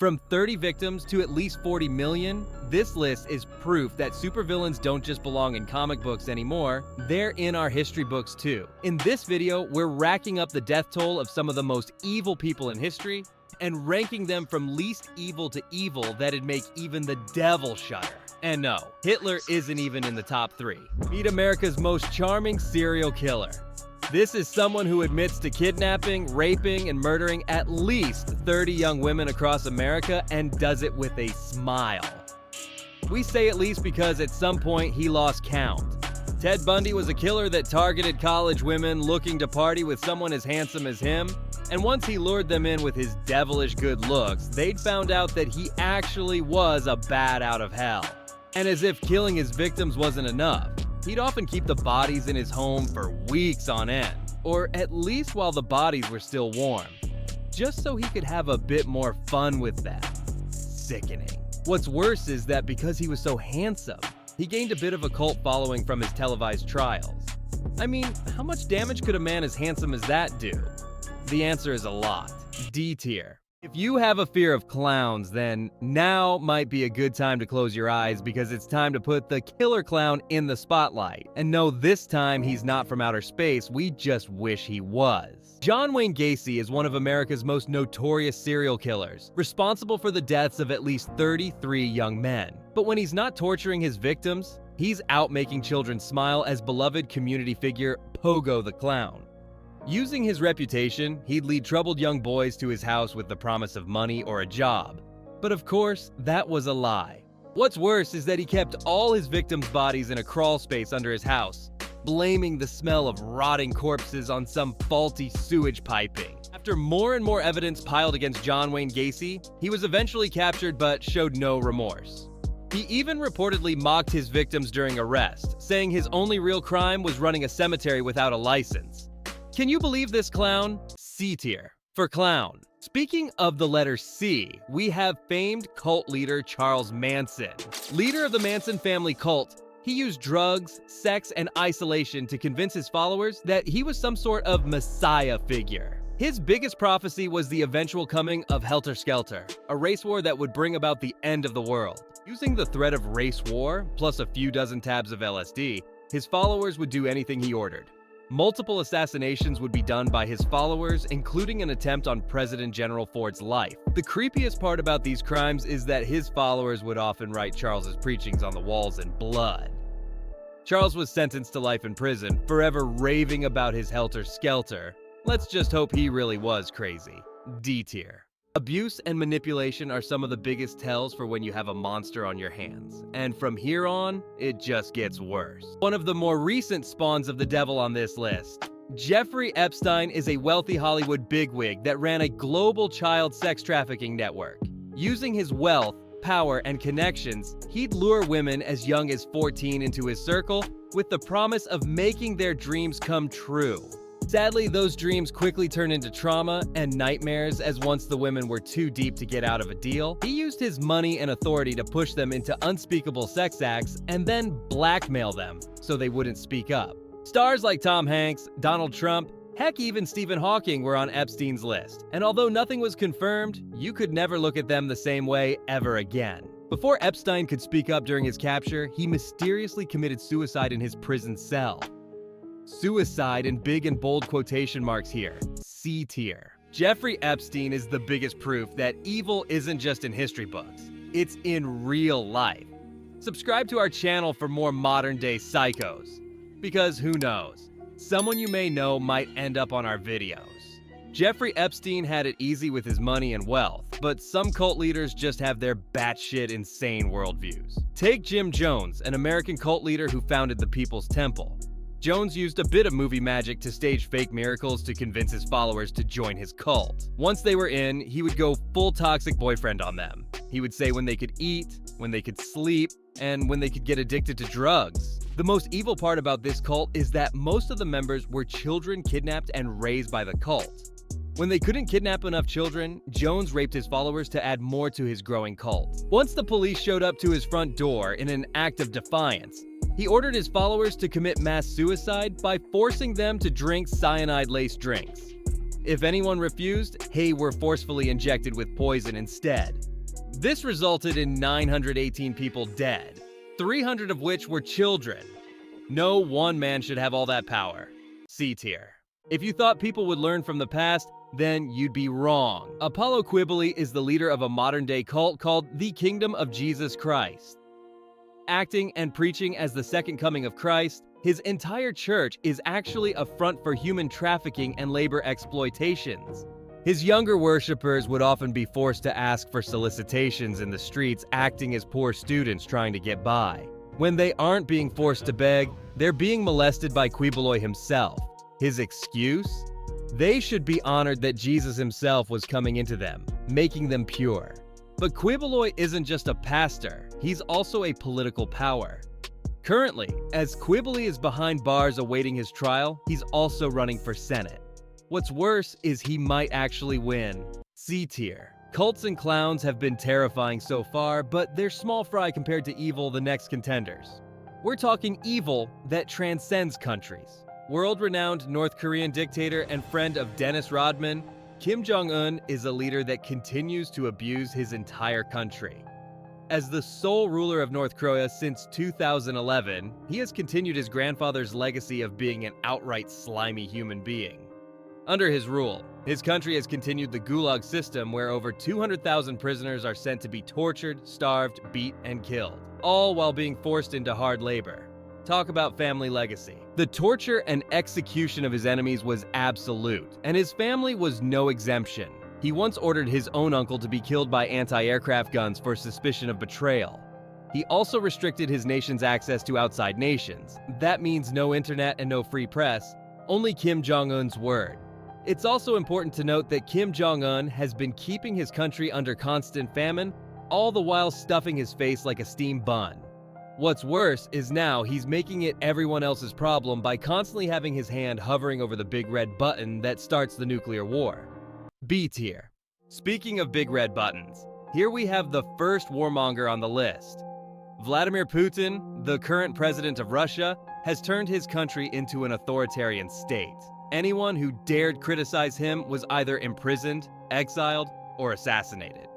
From 30 victims to at least 40 million, this list is proof that supervillains don't just belong in comic books anymore, they're in our history books too. In this video, we're racking up the death toll of some of the most evil people in history and ranking them from least evil to evil that'd make even the devil shudder. And no, Hitler isn't even in the top 3. Meet America's most charming serial killer. This is someone who admits to kidnapping, raping, and murdering at least 30 young women across America and does it with a smile. We say at least because at some point he lost count. Ted Bundy was a killer that targeted college women looking to party with someone as handsome as him, and once he lured them in with his devilish good looks, they'd found out that he actually was a bat out of hell. And as if killing his victims wasn't enough, he'd often keep the bodies in his home for weeks on end, or at least while the bodies were still warm, just so he could have a bit more fun with them. Sickening. What's worse is that because he was so handsome, he gained a bit of a cult following from his televised trials. I mean, how much damage could a man as handsome as that do? The answer is a lot. D tier. If you have a fear of clowns, then now might be a good time to close your eyes because it's time to put the killer clown in the spotlight. And no, this time he's not from outer space, we just wish he was. John Wayne Gacy is one of America's most notorious serial killers, responsible for the deaths of at least 33 young men. But when he's not torturing his victims, he's out making children smile as beloved community figure Pogo the Clown. Using his reputation, he'd lead troubled young boys to his house with the promise of money or a job. But of course, that was a lie. What's worse is that he kept all his victims' bodies in a crawl space under his house, blaming the smell of rotting corpses on some faulty sewage piping. After more and more evidence piled against John Wayne Gacy, he was eventually captured but showed no remorse. He even reportedly mocked his victims during arrest, saying his only real crime was running a cemetery without a license. Can you believe this clown? C tier. For clown. Speaking of the letter C, we have famed cult leader Charles Manson. Leader of the Manson family cult, he used drugs, sex, and isolation to convince his followers that he was some sort of messiah figure. His biggest prophecy was the eventual coming of Helter Skelter, a race war that would bring about the end of the world. Using the threat of race war, plus a few dozen tabs of LSD, his followers would do anything he ordered. Multiple assassinations would be done by his followers, including an attempt on President General Ford's life. The creepiest part about these crimes is that his followers would often write Charles's preachings on the walls in blood. Charles was sentenced to life in prison, forever raving about his Helter Skelter. Let's just hope he really was crazy. D tier. Abuse and manipulation are some of the biggest tells for when you have a monster on your hands. And from here on, it just gets worse. One of the more recent spawns of the devil on this list. Jeffrey Epstein is a wealthy Hollywood bigwig that ran a global child sex trafficking network. Using his wealth, power, and connections, he'd lure women as young as 14 into his circle with the promise of making their dreams come true. Sadly, those dreams quickly turned into trauma and nightmares as once the women were too deep to get out of a deal, he used his money and authority to push them into unspeakable sex acts and then blackmail them so they wouldn't speak up. Stars like Tom Hanks, Donald Trump, heck, even Stephen Hawking were on Epstein's list. And although nothing was confirmed, you could never look at them the same way ever again. Before Epstein could speak up during his capture, he mysteriously committed suicide in his prison cell. Suicide in big and bold quotation marks here. C tier. Jeffrey Epstein is the biggest proof that evil isn't just in history books, it's in real life. Subscribe to our channel for more modern day psychos. Because who knows, someone you may know might end up on our videos. Jeffrey Epstein had it easy with his money and wealth, but some cult leaders just have their batshit insane worldviews. Take Jim Jones, an American cult leader who founded the People's Temple. Jones used a bit of movie magic to stage fake miracles to convince his followers to join his cult. Once they were in, he would go full toxic boyfriend on them. He would say when they could eat, when they could sleep, and when they could get addicted to drugs. The most evil part about this cult is that most of the members were children kidnapped and raised by the cult. When they couldn't kidnap enough children, Jones raped his followers to add more to his growing cult. Once the police showed up to his front door in an act of defiance, he ordered his followers to commit mass suicide by forcing them to drink cyanide-laced drinks. If anyone refused, they were forcefully injected with poison instead. This resulted in 918 people dead, 300 of which were children. No one man should have all that power. C tier. If you thought people would learn from the past, then you'd be wrong. Apollo Quibble is the leader of a modern-day cult called the Kingdom of Jesus Christ. Acting and preaching as the second coming of Christ, his entire church is actually a front for human trafficking and labor exploitations. His younger worshippers would often be forced to ask for solicitations in the streets, acting as poor students trying to get by. When they aren't being forced to beg, they're being molested by Quibble himself. His excuse? They should be honored that Jesus himself was coming into them, making them pure. But Quibble isn't just a pastor, he's also a political power. Currently, as Quibble is behind bars awaiting his trial, he's also running for Senate. What's worse is he might actually win. C tier. Cults and clowns have been terrifying so far, but they're small fry compared to evil the next contenders. We're talking evil that transcends countries. World-renowned North Korean dictator and friend of Dennis Rodman, Kim Jong-un is a leader that continues to abuse his entire country. As the sole ruler of North Korea since 2011, he has continued his grandfather's legacy of being an outright slimy human being. Under his rule, his country has continued the Gulag system where over 200,000 prisoners are sent to be tortured, starved, beat, and killed, all while being forced into hard labor. Talk about family legacy. The torture and execution of his enemies was absolute, and his family was no exemption. He once ordered his own uncle to be killed by anti-aircraft guns for suspicion of betrayal. He also restricted his nation's access to outside nations. That means no internet and no free press, only Kim Jong-un's word. It's also important to note that Kim Jong-un has been keeping his country under constant famine, all the while stuffing his face like a steamed bun. What's worse is now he's making it everyone else's problem by constantly having his hand hovering over the big red button that starts the nuclear war. B tier. Speaking of big red buttons, here we have the first warmonger on the list. Vladimir Putin, the current president of Russia, has turned his country into an authoritarian state. Anyone who dared criticize him was either imprisoned, exiled, or assassinated.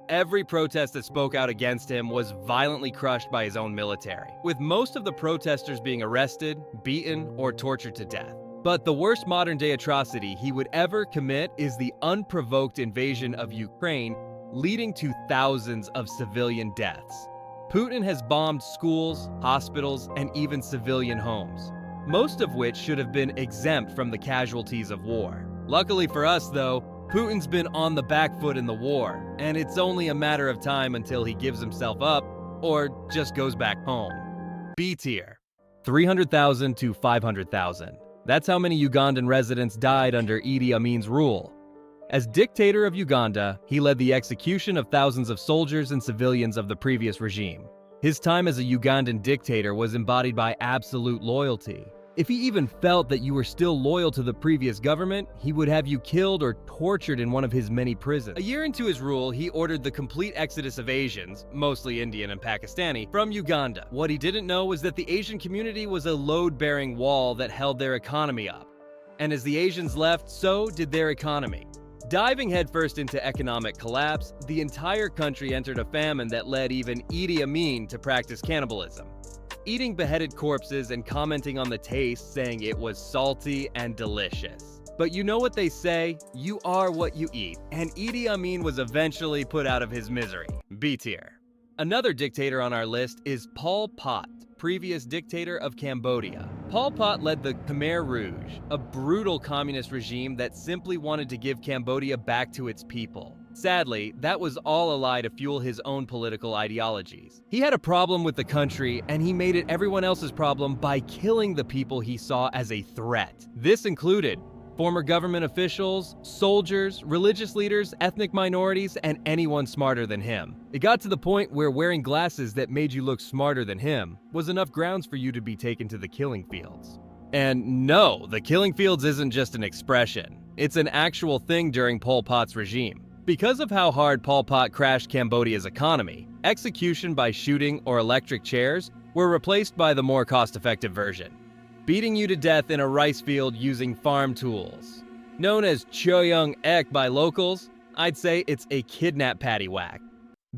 Every protest that spoke out against him was violently crushed by his own military, with most of the protesters being arrested, beaten, or tortured to death. But the worst modern-day atrocity he would ever commit is the unprovoked invasion of Ukraine, leading to thousands of civilian deaths. Putin has bombed schools, hospitals, and even civilian homes, most of which should have been exempt from the casualties of war. Luckily for us, though, Putin's been on the back foot in the war, and it's only a matter of time until he gives himself up or just goes back home. B tier. 300,000 to 500,000. That's how many Ugandan residents died under Idi Amin's rule. As dictator of Uganda, he led the execution of thousands of soldiers and civilians of the previous regime. His time as a Ugandan dictator was embodied by absolute loyalty. If he even felt that you were still loyal to the previous government, he would have you killed or tortured in one of his many prisons. A year into his rule, he ordered the complete exodus of Asians, mostly Indian and Pakistani, from Uganda. What he didn't know was that the Asian community was a load-bearing wall that held their economy up. And as the Asians left, so did their economy. Diving headfirst into economic collapse, the entire country entered a famine that led even Idi Amin to practice cannibalism. Eating beheaded corpses and commenting on the taste, saying it was salty and delicious. But you know what they say, you are what you eat, and Idi Amin was eventually put out of his misery. B tier. Another dictator on our list is Pol Pot, previous dictator of Cambodia. Pol Pot led the Khmer Rouge, a brutal communist regime that simply wanted to give Cambodia back to its people. Sadly, that was all a lie to fuel his own political ideologies. He had a problem with the country, and he made it everyone else's problem by killing the people he saw as a threat. This included former government officials, soldiers, religious leaders, ethnic minorities, and anyone smarter than him. It got to the point where wearing glasses that made you look smarter than him was enough grounds for you to be taken to the killing fields. And no, the killing fields isn't just an expression. It's an actual thing during Pol Pot's regime. Because of how hard Pol Pot crashed Cambodia's economy, execution by shooting or electric chairs were replaced by the more cost-effective version, beating you to death in a rice field using farm tools. Known as Choyung Ek by locals, I'd say it's a kidnap paddywhack.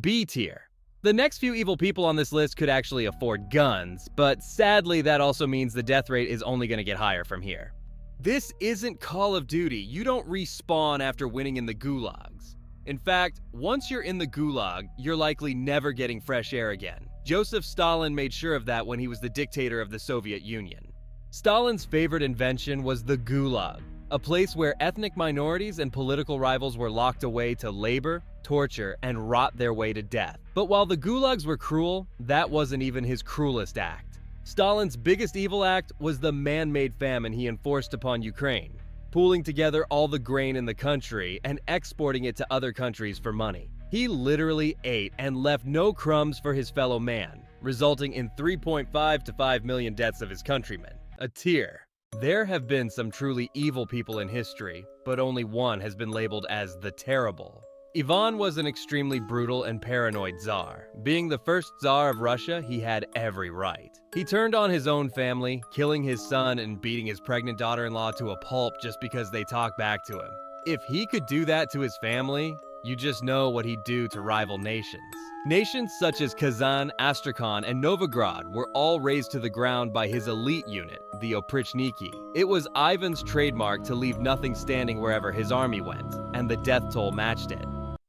B tier. The next few evil people on this list could actually afford guns, but sadly that also means the death rate is only going to get higher from here. This isn't Call of Duty. You don't respawn after winning in the gulags. In fact, once you're in the gulag, you're likely never getting fresh air again. Joseph Stalin made sure of that when he was the dictator of the Soviet Union. Stalin's favorite invention was the gulag, a place where ethnic minorities and political rivals were locked away to labor, torture, and rot their way to death. But while the gulags were cruel, that wasn't even his cruelest act. Stalin's biggest evil act was the man-made famine he enforced upon Ukraine, pooling together all the grain in the country and exporting it to other countries for money. He literally ate and left no crumbs for his fellow man, resulting in 3.5 to 5 million deaths of his countrymen. A tier. There have been some truly evil people in history, but only one has been labeled as the terrible. Ivan was an extremely brutal and paranoid czar. Being the first czar of Russia, he had every right. He turned on his own family, killing his son and beating his pregnant daughter-in-law to a pulp just because they talked back to him. If he could do that to his family, you just know what he'd do to rival nations. Nations such as Kazan, Astrakhan, and Novgorod were all razed to the ground by his elite unit, the Oprichniki. It was Ivan's trademark to leave nothing standing wherever his army went, and the death toll matched it.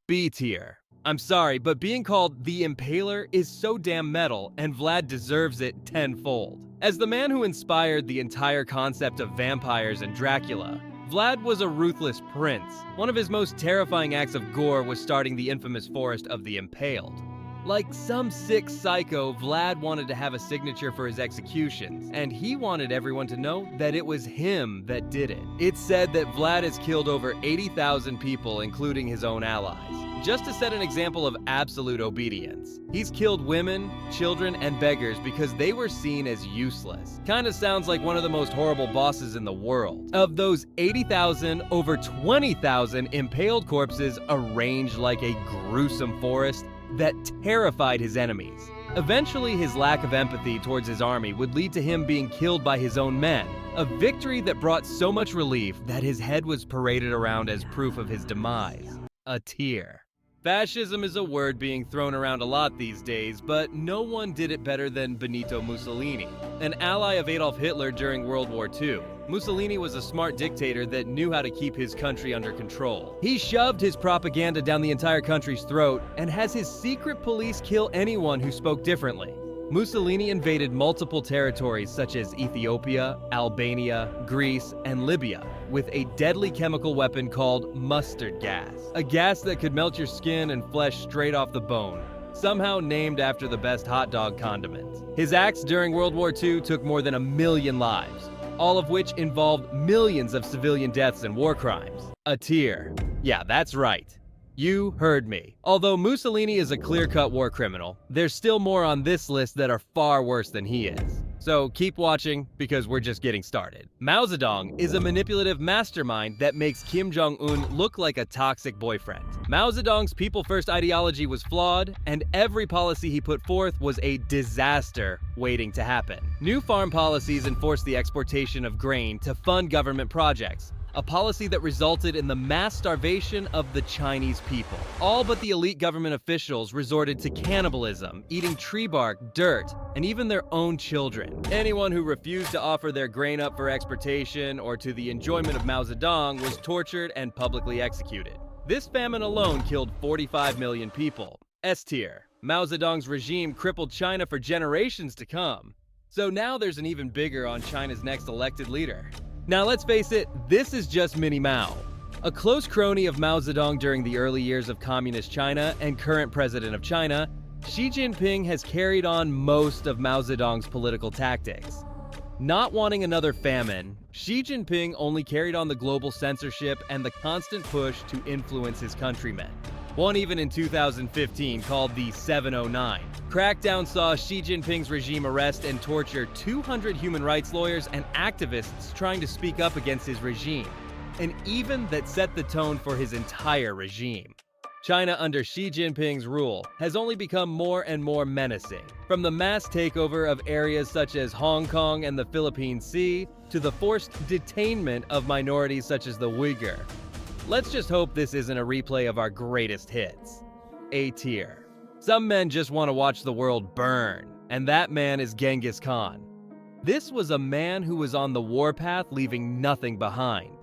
B tier. I'm sorry, but being called the Impaler is so damn metal, and Vlad deserves it tenfold. As the man who inspired the entire concept of vampires and Dracula, Vlad was a ruthless prince. One of his most terrifying acts of gore was starting the infamous Forest of the Impaled. Like some sick psycho, Vlad wanted to have a signature for his executions, and he wanted everyone to know that it was him that did it. It's said that Vlad has killed over 80,000 people, including his own allies, just to set an example of absolute obedience. He's killed women, children, and beggars because they were seen as useless. Kinda sounds like one of the most horrible bosses in the world. Of those 80,000, over 20,000 impaled corpses arranged like a gruesome forest that terrified his enemies. Eventually, his lack of empathy towards his army would lead to him being killed by his own men, a victory that brought so much relief that his head was paraded around as proof of his demise. A tier. Fascism is a word being thrown around a lot these days, but no one did it better than Benito Mussolini, an ally of Adolf Hitler during World War II. Mussolini was a smart dictator that knew how to keep his country under control. He shoved his propaganda down the entire country's throat and has his secret police kill anyone who spoke differently. Mussolini invaded multiple territories such as Ethiopia, Albania, Greece, and Libya with a deadly chemical weapon called mustard gas, a gas that could melt your skin and flesh straight off the bone, somehow named after the best hot dog condiment. His acts during World War II took more than 1 million lives, all of which involved millions of civilian deaths and war crimes. A tier. Yeah, that's right. You heard me. Although Mussolini is a clear-cut war criminal, there's still more on this list that are far worse than he is. So keep watching, because we're just getting started. Mao Zedong is a manipulative mastermind that makes Kim Jong-un look like a toxic boyfriend. Mao Zedong's people-first ideology was flawed, and every policy he put forth was a disaster waiting to happen. New farm policies enforced the exportation of grain to fund government projects, a policy that resulted in the mass starvation of the Chinese people. All but the elite government officials resorted to cannibalism, eating tree bark, dirt, and even their own children. Anyone who refused to offer their grain up for exportation or to the enjoyment of Mao Zedong was tortured and publicly executed. This famine alone killed 45 million people. S tier. Mao Zedong's regime crippled China for generations to come. So now there's an even bigger on China's next elected leader. Now let's face it, this is just Mini Mao. A close crony of Mao Zedong during the early years of communist China and current president of China, Xi Jinping has carried on most of Mao Zedong's political tactics. Not wanting another famine, Xi Jinping only carried on the global censorship and the constant push to influence his countrymen. One even in 2015 called the 709. Crackdown saw Xi Jinping's regime arrest and torture 200 human rights lawyers and activists trying to speak up against his regime, an event that set the tone for his entire regime. China under Xi Jinping's rule has only become more and more menacing, from the mass takeover of areas such as Hong Kong and the Philippine Sea to the forced detainment of minorities such as the Uyghur. Let's just hope this isn't a replay of our greatest hits. A tier. Some men just want to watch the world burn, and that man is Genghis Khan. This was a man who was on the warpath, leaving nothing behind.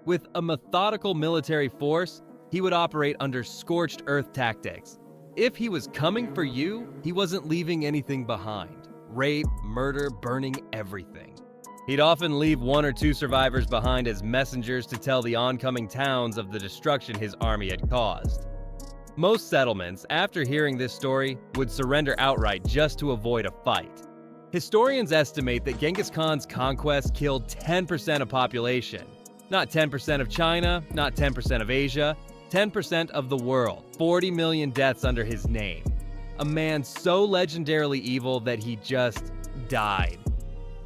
With a methodical military force, he would operate under scorched earth tactics. If he was coming for you, he wasn't leaving anything behind. Rape, murder, burning everything. He'd often leave 1 or 2 survivors behind as messengers to tell the oncoming towns of the destruction his army had caused. Most settlements, after hearing this story, would surrender outright just to avoid a fight. Historians estimate that Genghis Khan's conquest killed 10% of population. Not 10% of China, not 10% of Asia, 10% of the world. 40 million deaths under his name. A man so legendarily evil that he just died.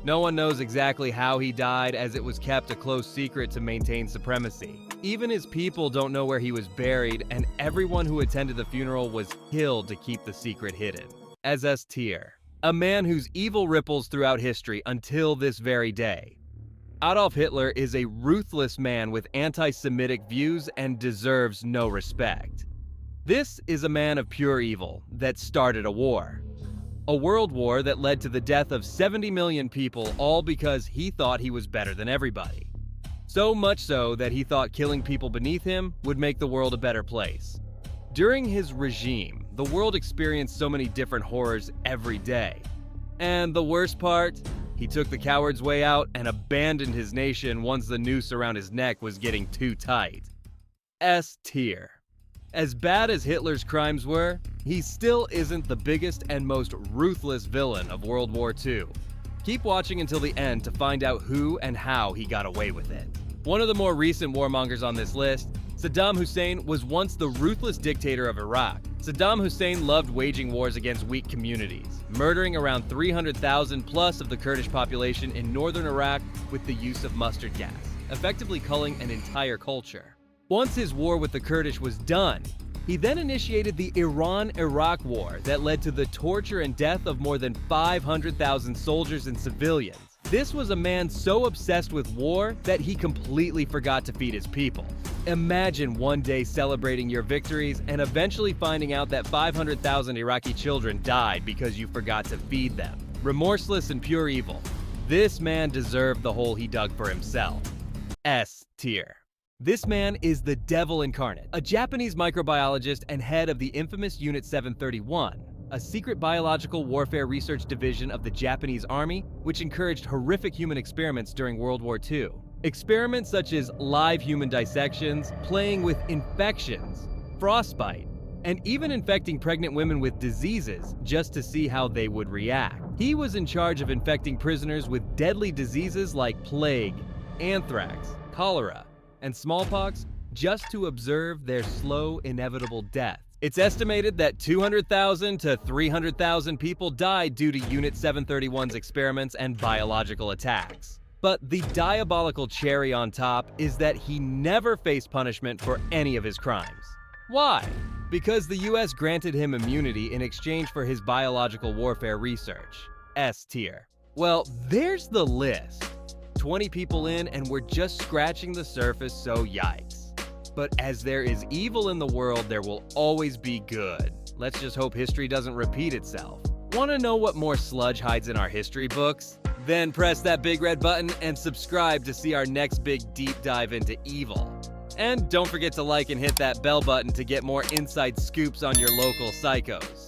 No one knows exactly how he died, as it was kept a close secret to maintain supremacy. Even his people don't know where he was buried, and everyone who attended the funeral was killed to keep the secret hidden. SS Tier. A man whose evil ripples throughout history until this very day. Adolf Hitler is a ruthless man with anti-Semitic views and deserves no respect. This is a man of pure evil that started a war. A world war that led to the death of 70 million people, all because he thought he was better than everybody. So much so that he thought killing people beneath him would make the world a better place. During his regime, the world experienced so many different horrors every day. And the worst part? He took the coward's way out and abandoned his nation once the noose around his neck was getting too tight. S tier. As bad as Hitler's crimes were, he still isn't the biggest and most ruthless villain of World War II. Keep watching until the end to find out who and how he got away with it. One of the more recent warmongers on this list, Saddam Hussein, was once the ruthless dictator of Iraq. Saddam Hussein loved waging wars against weak communities, murdering around 300,000 plus of the Kurdish population in northern Iraq with the use of mustard gas, effectively culling an entire culture. Once his war with the Kurdish was done, he then initiated the Iran-Iraq War that led to the torture and death of more than 500,000 soldiers and civilians. This was a man so obsessed with war that he completely forgot to feed his people. Imagine one day celebrating your victories and eventually finding out that 500,000 Iraqi children died because you forgot to feed them. Remorseless and pure evil. This man deserved the hole he dug for himself. S tier. This man is the devil incarnate, a Japanese microbiologist and head of the infamous Unit 731, a secret biological warfare research division of the Japanese Army, which encouraged horrific human experiments during World War II. Experiments such as live human dissections, playing with infections, frostbite, and even infecting pregnant women with diseases just to see how they would react. He was in charge of infecting prisoners with deadly diseases like plague, anthrax, cholera, and smallpox just to observe their slow, inevitable death. It's estimated that 200,000 to 300,000 people died due to Unit 731's experiments and biological attacks. But the diabolical cherry on top is that he never faced punishment for any of his crimes. Why? Because the US granted him immunity in exchange for his biological warfare research. S tier. Well, there's the list. 20 people in and we're just scratching the surface, so yikes. But as there is evil in the world, there will always be good. Let's just hope history doesn't repeat itself. Want to know what more sludge hides in our history books? Then press that big red button and subscribe to see our next big deep dive into evil. And don't forget to like and hit that bell button to get more inside scoops on your local psychos.